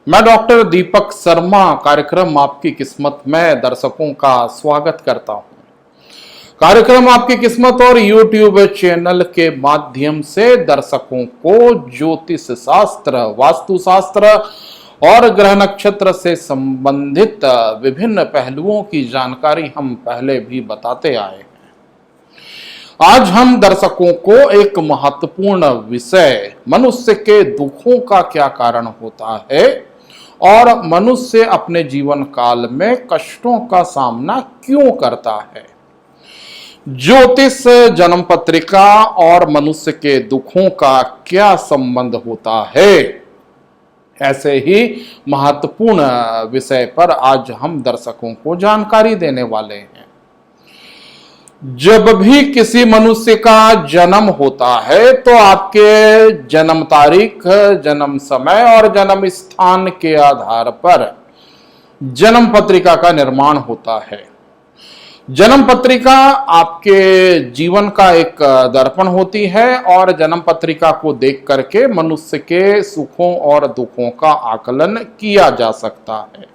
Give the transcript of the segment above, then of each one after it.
मैं डॉक्टर दीपक शर्मा कार्यक्रम आपकी किस्मत में दर्शकों का स्वागत करता हूं। कार्यक्रम आपकी किस्मत और यूट्यूब चैनल के माध्यम से दर्शकों को ज्योतिष शास्त्र, वास्तु शास्त्र और ग्रह नक्षत्र से संबंधित विभिन्न पहलुओं की जानकारी हम पहले भी बताते आए हैं। आज हम दर्शकों को एक महत्वपूर्ण विषय, मनुष्य के दुखों का क्या कारण होता है और मनुष्य अपने जीवन काल में कष्टों का सामना क्यों करता है, ज्योतिष, जन्म पत्रिका और मनुष्य के दुखों का क्या संबंध होता है, ऐसे ही महत्वपूर्ण विषय पर आज हम दर्शकों को जानकारी देने वाले हैं। जब भी किसी मनुष्य का जन्म होता है तो आपके जन्म तारीख, जन्म समय और जन्म स्थान के आधार पर जन्म पत्रिका का निर्माण होता है। जन्म पत्रिका आपके जीवन का एक दर्पण होती है और जन्म पत्रिका को देख करके मनुष्य के सुखों और दुखों का आकलन किया जा सकता है।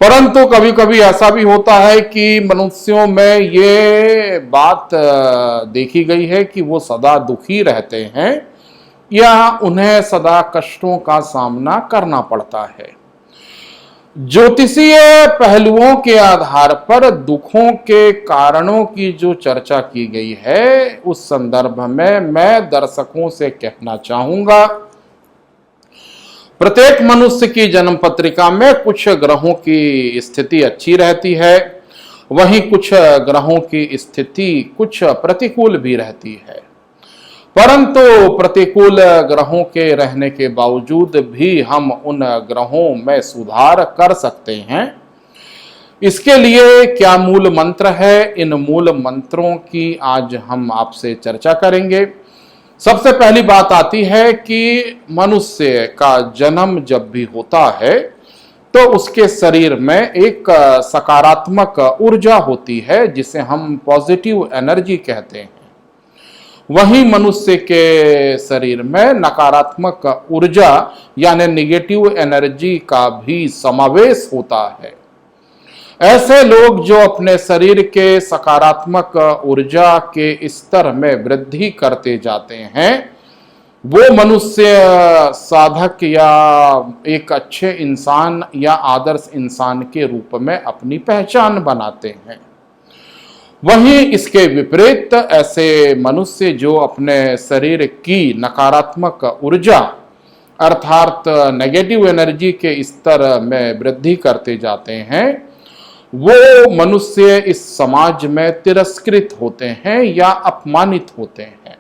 परंतु कभी कभी ऐसा भी होता है कि मनुष्यों में ये बात देखी गई है कि वो सदा दुखी रहते हैं या उन्हें सदा कष्टों का सामना करना पड़ता है। ज्योतिषीय पहलुओं के आधार पर दुखों के कारणों की जो चर्चा की गई है, उस संदर्भ में मैं दर्शकों से कहना चाहूंगा, प्रत्येक मनुष्य की जन्म पत्रिका में कुछ ग्रहों की स्थिति अच्छी रहती है, वहीं कुछ ग्रहों की स्थिति कुछ प्रतिकूल भी रहती है। परंतु प्रतिकूल ग्रहों के रहने के बावजूद भी हम उन ग्रहों में सुधार कर सकते हैं। इसके लिए क्या मूल मंत्र है, इन मूल मंत्रों की आज हम आपसे चर्चा करेंगे। सबसे पहली बात आती है कि मनुष्य का जन्म जब भी होता है तो उसके शरीर में एक सकारात्मक ऊर्जा होती है जिसे हम पॉजिटिव एनर्जी कहते हैं। वहीं मनुष्य के शरीर में नकारात्मक ऊर्जा यानी निगेटिव एनर्जी का भी समावेश होता है। ऐसे लोग जो अपने शरीर के सकारात्मक ऊर्जा के स्तर में वृद्धि करते जाते हैं, वो मनुष्य साधक या एक अच्छे इंसान या आदर्श इंसान के रूप में अपनी पहचान बनाते हैं। वहीं इसके विपरीत ऐसे मनुष्य जो अपने शरीर की नकारात्मक ऊर्जा अर्थात नेगेटिव एनर्जी के स्तर में वृद्धि करते जाते हैं, वो मनुष्य इस समाज में तिरस्कृत होते हैं या अपमानित होते हैं।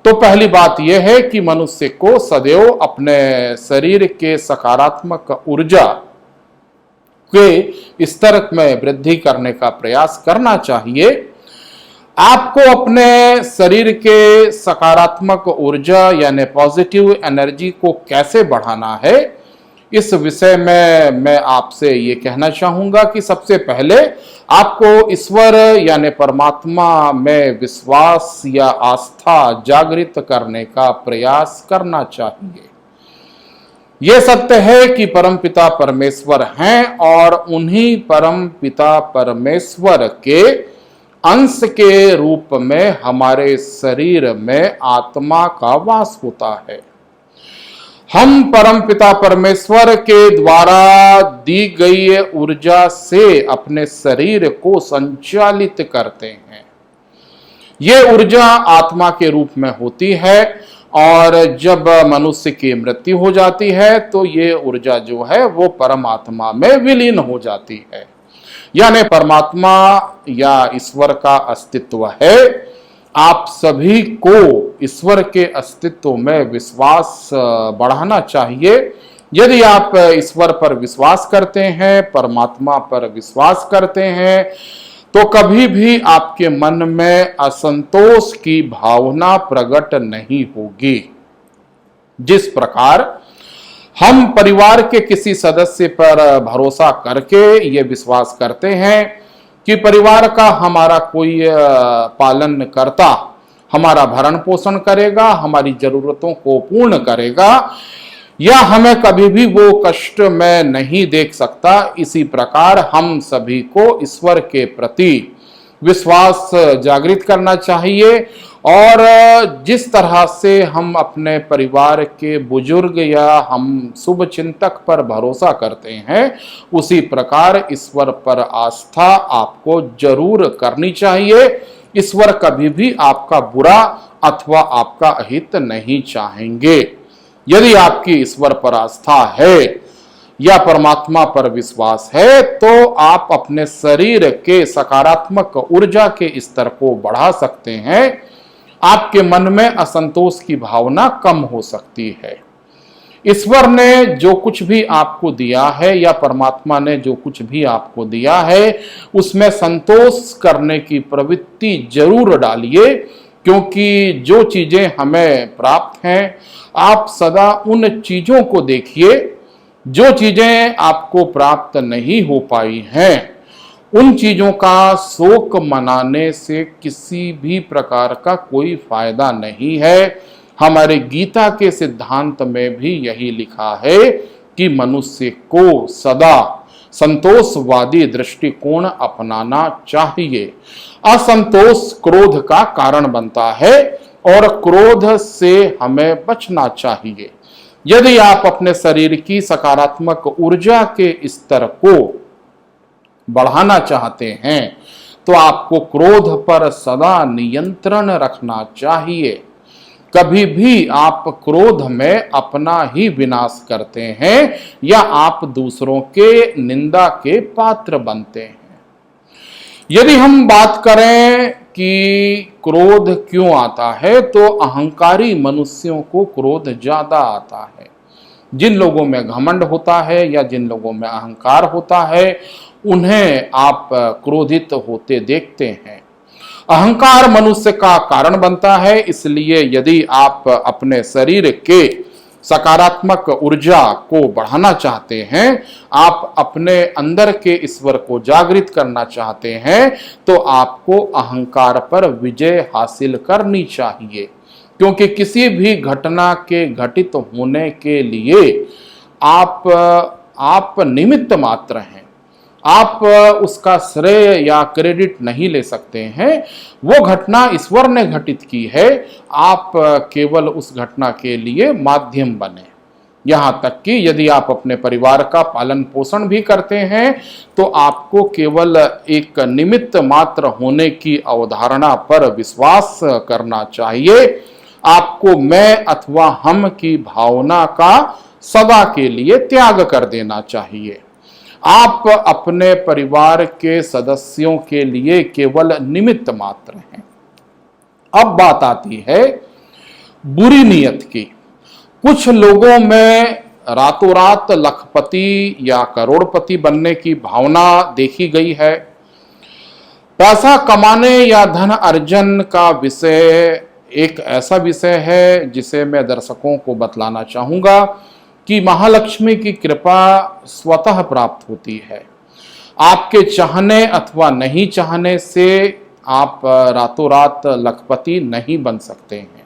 तो पहली बात यह है कि मनुष्य को सदैव अपने शरीर के सकारात्मक ऊर्जा के स्तर में वृद्धि करने का प्रयास करना चाहिए। आपको अपने शरीर के सकारात्मक ऊर्जा यानी पॉजिटिव एनर्जी को कैसे बढ़ाना है, इस विषय में मैं आपसे ये कहना चाहूंगा कि सबसे पहले आपको ईश्वर यानी परमात्मा में विश्वास या आस्था जागृत करने का प्रयास करना चाहिए। यह सत्य है कि परमपिता परमेश्वर हैं और उन्हीं परमपिता परमेश्वर के अंश के रूप में हमारे शरीर में आत्मा का वास होता है। हम परमपिता परमेश्वर के द्वारा दी गई ऊर्जा से अपने शरीर को संचालित करते हैं। ये ऊर्जा आत्मा के रूप में होती है और जब मनुष्य की मृत्यु हो जाती है तो ये ऊर्जा जो है वो परमात्मा में विलीन हो जाती है। यानी परमात्मा या ईश्वर का अस्तित्व है। आप सभी को ईश्वर के अस्तित्व में विश्वास बढ़ाना चाहिए। यदि आप ईश्वर पर विश्वास करते हैं, परमात्मा पर विश्वास करते हैं, तो कभी भी आपके मन में असंतोष की भावना प्रकट नहीं होगी। जिस प्रकार हम परिवार के किसी सदस्य पर भरोसा करके ये विश्वास करते हैं कि परिवार का हमारा कोई पालन करता हमारा भरण पोषण करेगा, हमारी जरूरतों को पूर्ण करेगा, या हमें कभी भी वो कष्ट में नहीं देख सकता। इसी प्रकार हम सभी को ईश्वर के प्रति विश्वास जागृत करना चाहिए और जिस तरह से हम अपने परिवार के बुजुर्ग या हम शुभ चिंतक पर भरोसा करते हैं, उसी प्रकार ईश्वर पर आस्था आपको जरूर करनी चाहिए। ईश्वर कभी भी आपका बुरा अथवा आपका अहित नहीं चाहेंगे। यदि आपकी ईश्वर पर आस्था है या परमात्मा पर विश्वास है तो आप अपने शरीर के सकारात्मक ऊर्जा के स्तर को बढ़ा सकते हैं। आपके मन में असंतोष की भावना कम हो सकती है। ईश्वर ने जो कुछ भी आपको दिया है या परमात्मा ने जो कुछ भी आपको दिया है, उसमें संतोष करने की प्रवृत्ति जरूर डालिए, क्योंकि जो चीजें हमें प्राप्त हैं, आप सदा उन चीजों को देखिए। जो चीजें आपको प्राप्त नहीं हो पाई हैं, उन चीजों का शोक मनाने से किसी भी प्रकार का कोई फायदा नहीं है। हमारे गीता के सिद्धांत में भी यही लिखा है कि मनुष्य को सदा संतोषवादी दृष्टिकोण अपनाना चाहिए। असंतोष क्रोध का कारण बनता है और क्रोध से हमें बचना चाहिए। यदि आप अपने शरीर की सकारात्मक ऊर्जा के स्तर को बढ़ाना चाहते हैं तो आपको क्रोध पर सदा नियंत्रण रखना चाहिए। कभी भी आप क्रोध में अपना ही विनाश करते हैं या आप दूसरों के निंदा के पात्र बनते हैं। यदि हम बात करें कि क्रोध क्यों आता है, तो अहंकारी मनुष्यों को क्रोध ज्यादा आता है। जिन लोगों में घमंड होता है या जिन लोगों में अहंकार होता है, उन्हें आप क्रोधित होते देखते हैं। अहंकार मनुष्य का कारण बनता है, इसलिए यदि आप अपने शरीर के सकारात्मक ऊर्जा को बढ़ाना चाहते हैं, आप अपने अंदर के ईश्वर को जागृत करना चाहते हैं, तो आपको अहंकार पर विजय हासिल करनी चाहिए। क्योंकि किसी भी घटना के घटित होने के लिए आप निमित्त मात्र हैं। आप उसका श्रेय या क्रेडिट नहीं ले सकते हैं। वो घटना ईश्वर ने घटित की है, आप केवल उस घटना के लिए माध्यम बने। यहाँ तक कि यदि आप अपने परिवार का पालन पोषण भी करते हैं, तो आपको केवल एक निमित्त मात्र होने की अवधारणा पर विश्वास करना चाहिए। आपको मैं अथवा हम की भावना का सदा के लिए त्याग कर देना चाहिए। आप अपने परिवार के सदस्यों के लिए केवल निमित्त मात्र हैं। अब बात आती है बुरी नीयत की। कुछ लोगों में रातों रात लखपति या करोड़पति बनने की भावना देखी गई है। पैसा कमाने या धन अर्जन का विषय एक ऐसा विषय है जिसे मैं दर्शकों को बतलाना चाहूंगा कि महालक्ष्मी की कृपा स्वतः प्राप्त होती है। आपके चाहने अथवा नहीं चाहने से आप रातों रात लखपति नहीं बन सकते हैं।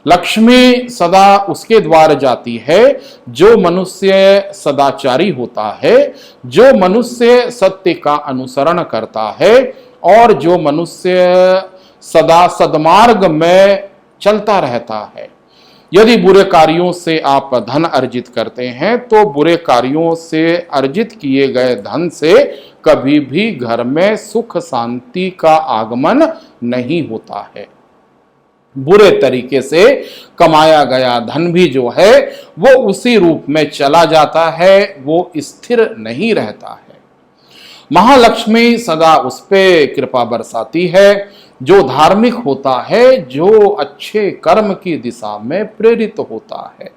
लक्ष्मी सदा उसके द्वार जाती है जो मनुष्य सदाचारी होता है, जो मनुष्य सत्य का अनुसरण करता है और जो मनुष्य सदा सद्मार्ग में चलता रहता है। यदि बुरे कार्यों से आप धन अर्जित करते हैं, तो बुरे कार्यों से अर्जित किए गए धन से कभी भी घर में सुख शांति का आगमन नहीं होता है। बुरे तरीके से कमाया गया धन भी जो है वो उसी रूप में चला जाता है, वो स्थिर नहीं रहता है। महालक्ष्मी सदा उस पे कृपा बरसाती है जो धार्मिक होता है, जो अच्छे कर्म की दिशा में प्रेरित होता है।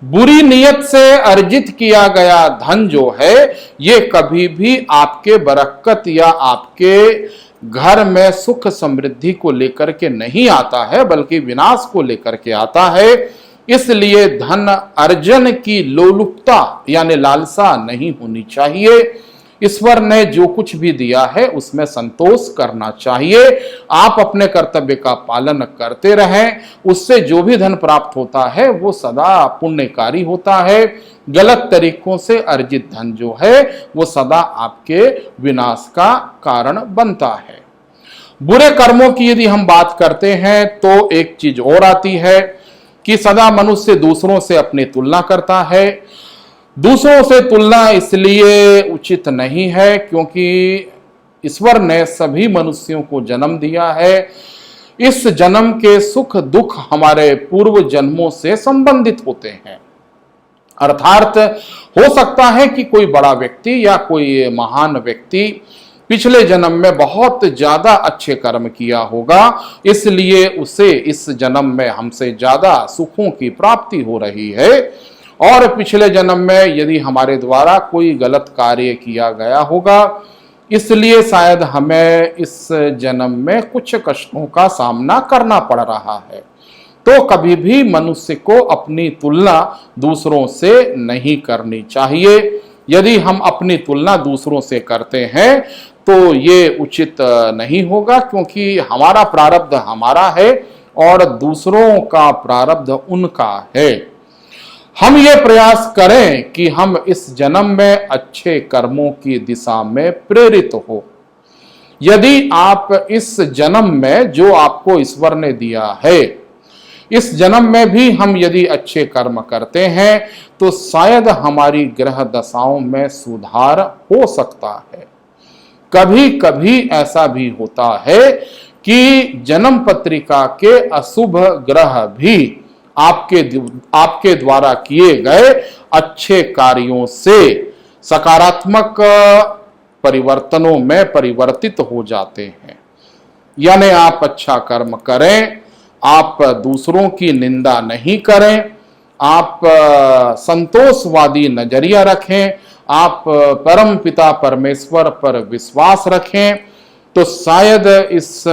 बुरी नीयत से अर्जित किया गया धन जो है ये कभी भी आपके बरकत या आपके घर में सुख समृद्धि को लेकर के नहीं आता है, बल्कि विनाश को लेकर के आता है। इसलिए धन अर्जन की लोलुपता यानी लालसा नहीं होनी चाहिए। ईश्वर ने जो कुछ भी दिया है उसमें संतोष करना चाहिए। आप अपने कर्तव्य का पालन करते रहें, उससे जो भी धन प्राप्त होता है वो सदा पुण्यकारी होता है। गलत तरीकों से अर्जित धन जो है वो सदा आपके विनाश का कारण बनता है। बुरे कर्मों की यदि हम बात करते हैं तो एक चीज और आती है कि सदा मनुष्य दूसरों से अपनी तुलना करता है। दूसरों से तुलना इसलिए उचित नहीं है क्योंकि ईश्वर ने सभी मनुष्यों को जन्म दिया है। इस जन्म के सुख दुख हमारे पूर्व जन्मों से संबंधित होते हैं। अर्थात हो सकता है कि कोई बड़ा व्यक्ति या कोई महान व्यक्ति पिछले जन्म में बहुत ज्यादा अच्छे कर्म किया होगा, इसलिए उसे इस जन्म में हमसे ज्यादा सुखों की प्राप्ति हो रही है। और पिछले जन्म में यदि हमारे द्वारा कोई गलत कार्य किया गया होगा, इसलिए शायद हमें इस जन्म में कुछ कष्टों का सामना करना पड़ रहा है। तो कभी भी मनुष्य को अपनी तुलना दूसरों से नहीं करनी चाहिए। यदि हम अपनी तुलना दूसरों से करते हैं तो ये उचित नहीं होगा, क्योंकि हमारा प्रारब्ध हमारा है और दूसरों का प्रारब्ध उनका है। हम ये प्रयास करें कि हम इस जन्म में अच्छे कर्मों की दिशा में प्रेरित हो। यदि आप इस जन्म में जो आपको ईश्वर ने दिया है, इस जन्म में भी हम यदि अच्छे कर्म करते हैं तो शायद हमारी ग्रह दशाओं में सुधार हो सकता है। कभी कभी ऐसा भी होता है कि जन्म पत्रिका के अशुभ ग्रह भी आपके द्वारा किए गए अच्छे कार्यों से सकारात्मक परिवर्तनों में परिवर्तित हो जाते हैं। यानी आप अच्छा कर्म करें, आप दूसरों की निंदा नहीं करें, आप संतोषवादी नजरिया रखें, आप परम पिता परमेश्वर पर विश्वास रखें, तो शायद इस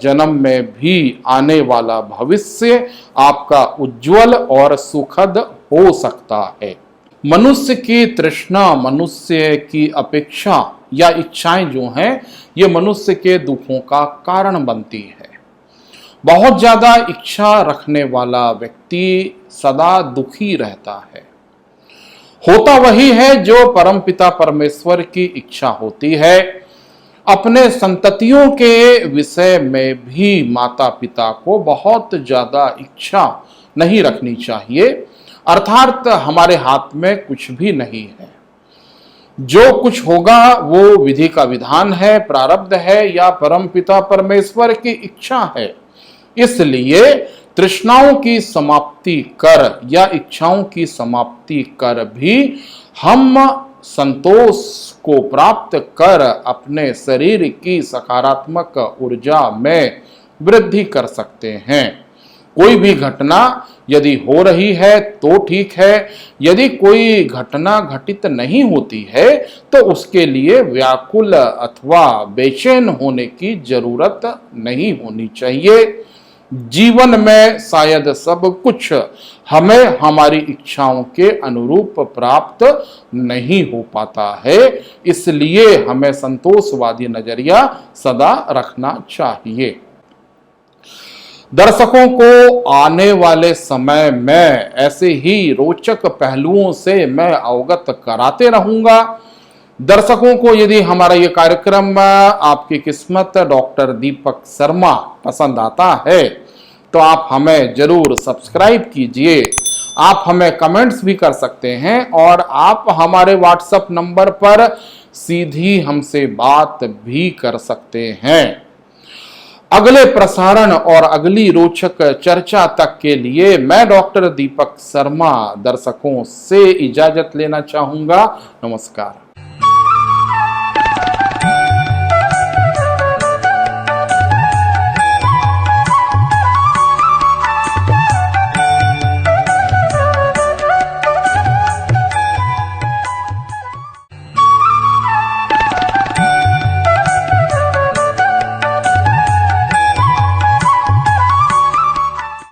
जन्म में भी आने वाला भविष्य आपका उज्जवल और सुखद हो सकता है। मनुष्य की तृष्णा, मनुष्य की अपेक्षा या इच्छाएं जो हैं, ये मनुष्य के दुखों का कारण बनती है। बहुत ज्यादा इच्छा रखने वाला व्यक्ति सदा दुखी रहता है। होता वही है जो परमपिता परमेश्वर की इच्छा होती है। अपने संततियों के विषय में भी माता पिता को बहुत ज्यादा इच्छा नहीं रखनी चाहिए। अर्थात हमारे हाथ में कुछ भी नहीं है। जो कुछ होगा वो विधि का विधान है, प्रारब्ध है या परमपिता परमेश्वर की इच्छा है। इसलिए तृष्णाओं की समाप्ति कर या इच्छाओं की समाप्ति कर भी हम संतोष को प्राप्त कर अपने शरीर की सकारात्मक ऊर्जा में वृद्धि कर सकते हैं। कोई भी घटना यदि हो रही है तो ठीक है, यदि कोई घटना घटित नहीं होती है तो उसके लिए व्याकुल अथवा बेचैन होने की जरूरत नहीं होनी चाहिए। जीवन में शायद सब कुछ हमें हमारी इच्छाओं के अनुरूप प्राप्त नहीं हो पाता है, इसलिए हमें संतोषवादी नजरिया सदा रखना चाहिए। दर्शकों को आने वाले समय में ऐसे ही रोचक पहलुओं से मैं अवगत कराते रहूंगा। दर्शकों को यदि हमारा ये कार्यक्रम आपकी किस्मत डॉक्टर दीपक शर्मा पसंद आता है तो आप हमें जरूर सब्सक्राइब कीजिए। आप हमें कमेंट्स भी कर सकते हैं और आप हमारे व्हाट्सएप नंबर पर सीधी हमसे बात भी कर सकते हैं। अगले प्रसारण और अगली रोचक चर्चा तक के लिए मैं डॉक्टर दीपक शर्मा दर्शकों से इजाजत लेना चाहूंगा। नमस्कार।